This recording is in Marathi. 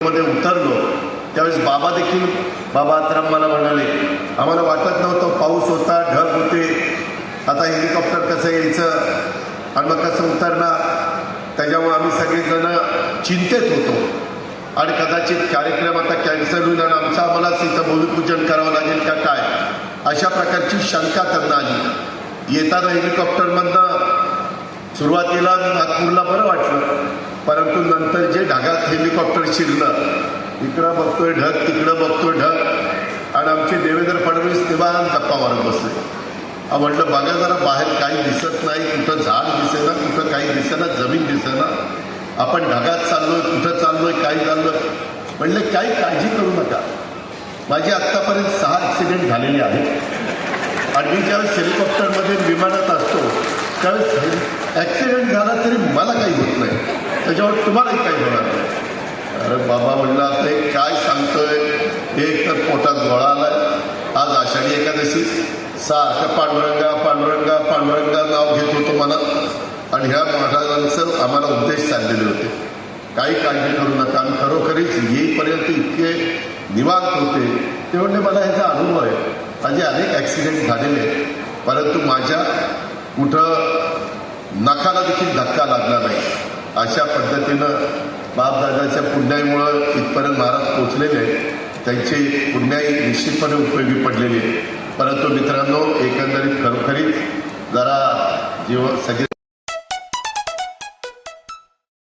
मध्ये उतरलो त्यावेळेस बाबा आत्राम मला म्हणाले, आम्हाला वाटत नव्हतं, पाऊस होता, ढग होते, आता हेलिकॉप्टर कसं यायचं आणि मग कसं उतरणार, त्याच्यामुळे आम्ही सगळेजण चिंतेत होतो आणि कदाचित कार्यक्रम आता कॅन्सल होईल आणि आम्हालाच इथं भूमिपूजन करावं लागेल का काय, अशा प्रकारची शंका त्यांना आली. येताना हेलिकॉप्टरमधनं सुरुवातीला नागपूरला बरं वाटलं, परंतु नंतर जे ढगात हेलिकॉप्टर शिरलं, इकडं बघतोय ढग, तिकडं बघतोय ढग, आणि आमचे देवेंद्र फडणवीस निवांत गप्पा मारत बसले. म्हटलं बघा जरा बाहेर काही दिसत नाही, कुठं झाड दिसेना, कुठं काही दिसेना, जमीन दिसेना, आपण ढगात चाललोय, कुठं चाललोय, काय चाललं. म्हणलं काही काळजी करू नका, माझी आत्तापर्यंत 6 ॲक्सिडेंट झालेले आहेत आणि मी ज्यावेळेस हेलिकॉप्टरमध्ये विमानात असतो त्यावेळेस ॲक्सिडेंट झाला तरी मला काही होत नाही, त्याच्यावर तुम्हालाही काही होणार नाही. अरे बाबा म्हणलं आता एक काय सांगतोय, एक तर पोटात गोळा आलाय, आज आषाढी एकादशी, सारखं पांडुरंगा पांडुरंगा पांडुरंगा नाव घेत होतो मला, आणि ह्या महाराजांचं आम्हाला उपदेश चाललेले होते, काही काळजी करू नका. आणि खरोखरीच येईपर्यंत इतके निवांत होते ते म्हणजे मला ह्याचा अनुभव आहे. माझे अनेक ॲक्सिडेंट झालेले आहेत, परंतु माझ्या कुठं नखाला देखील धक्का लागला नाही. अशा पद्धतीनं बापदादाच्या पुण्याईमुळं इथपर्यंत महाराज पोचलेले आहेत, त्यांची पुण्याई निश्चितपणे उपयोगी पडलेली आहे. परंतु मित्रांनो, एकंदरीत खरोखरीच जरा सगळे